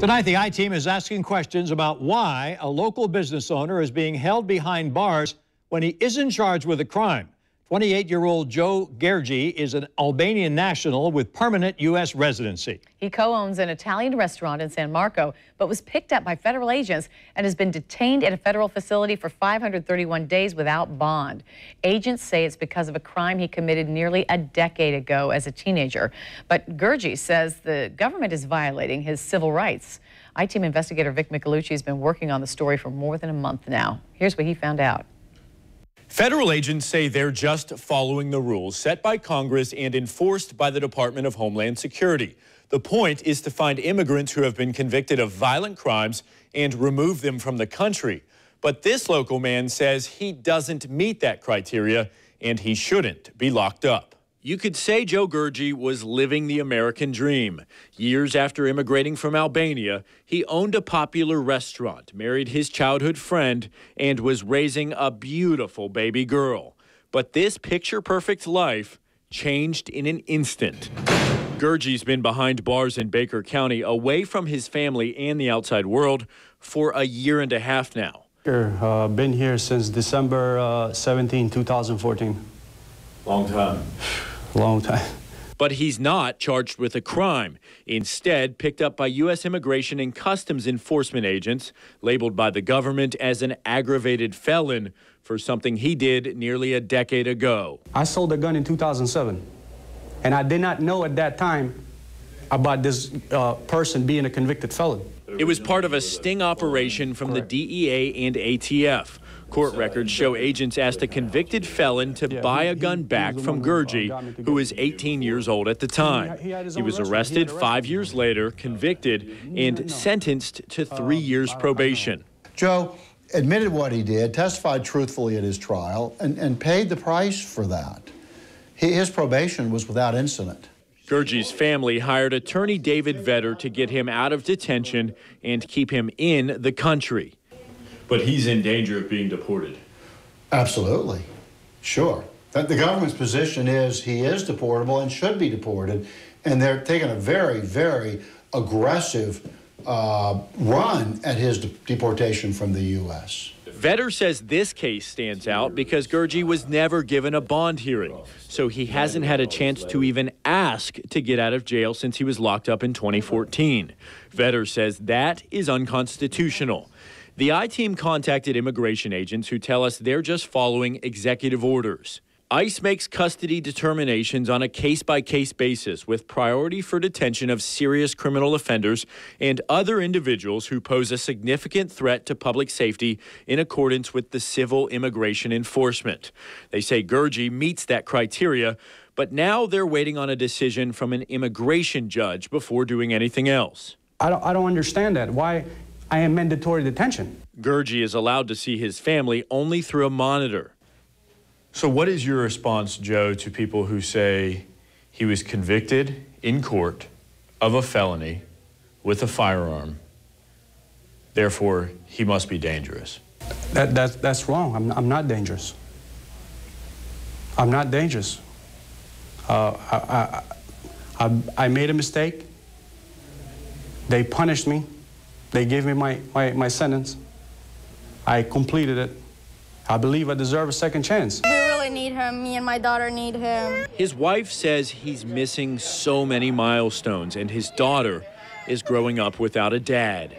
Tonight, the I-Team is asking questions about why a local business owner is being held behind bars when he isn't charged with a crime. 28-year-old Joe Gergi is an Albanian national with permanent U.S. residency. He co-owns an Italian restaurant in San Marco, but was picked up by federal agents and has been detained at a federal facility for 531 days without bond. Agents say it's because of a crime he committed nearly a decade ago as a teenager. But Gergi says the government is violating his civil rights. I-Team investigator Vic Micolucci has been working on the story for more than a month now. Here's what he found out. Federal agents say they're just following the rules set by Congress and enforced by the Department of Homeland Security. The point is to find immigrants who have been convicted of violent crimes and remove them from the country. But this local man says he doesn't meet that criteria and he shouldn't be locked up. You could say Joe Gergi was living the American dream. Years after immigrating from Albania, he owned a popular restaurant, married his childhood friend, and was raising a beautiful baby girl. But this picture-perfect life changed in an instant. Gergi's been behind bars in Baker County, away from his family and the outside world, for a year and a half now. Been here since December 17, 2014. Long time. Long time. But he's not charged with a crime. Instead, picked up by U.S. Immigration and Customs Enforcement agents, labeled by the government as an aggravated felon for something he did nearly a decade ago. I sold a gun in 2007, and I did not know at that time about this person being a convicted felon. It was part of a sting operation from the DEA and ATF. Court records show agents asked a convicted felon to buy a gun back from Gergi, who was 18 years old at the time. He was arrested 5 years later, convicted, and sentenced to 3 years probation. Joe admitted what he did, testified truthfully at his trial, and paid the price for that. His probation was without incident. Gergi's family hired attorney David Vetter to get him out of detention and keep him in the country. But he's in danger of being deported. Absolutely. Sure. The government's position is he is deportable and should be deported, and they're taking a very, very aggressive run at his deportation from the U.S. Vetter says this case stands out because Gergi was never given a bond hearing, so he hasn't had a chance to even ask to get out of jail since he was locked up in 2014. Vetter says that is unconstitutional. The I-Team contacted immigration agents who tell us they're just following executive orders. ICE makes custody determinations on a case-by-case basis with priority for detention of serious criminal offenders and other individuals who pose a significant threat to public safety in accordance with the Civil Immigration Enforcement. They say Gergi meets that criteria, but now they're waiting on a decision from an immigration judge before doing anything else. I don't understand that. Why I am mandatory detention? Gergi is allowed to see his family only through a monitor. So what is your response, Joe, to people who say he was convicted in court of a felony with a firearm, therefore he must be dangerous? That's wrong. I'm not dangerous. I'm not dangerous. I made a mistake. They punished me. They gave me my sentence. I completed it. I believe I deserve a second chance. We really need him. Me and my daughter need him. His wife says he's missing so many milestones, and his daughter is growing up without a dad.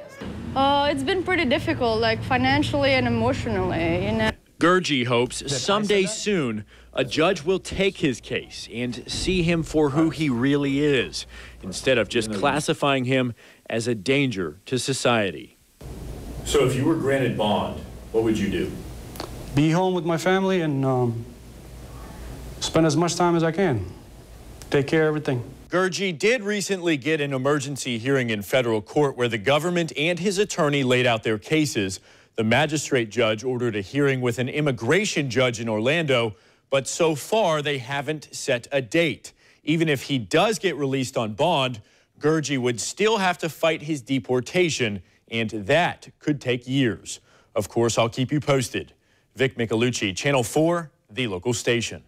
It's been pretty difficult, like financially and emotionally, you know. Gergi hopes someday soon a judge will take his case and see him for who he really is, instead of just classifying him as a danger to society. So if you were granted bond, what would you do? Be home with my family and spend as much time as I can. Take care of everything. Gergi did recently get an emergency hearing in federal court where the government and his attorney laid out their cases. The magistrate judge ordered a hearing with an immigration judge in Orlando, but so far they haven't set a date. Even if he does get released on bond, Gergi would still have to fight his deportation, and that could take years. Of course, I'll keep you posted. Vic Micolucci, Channel 4, the local station.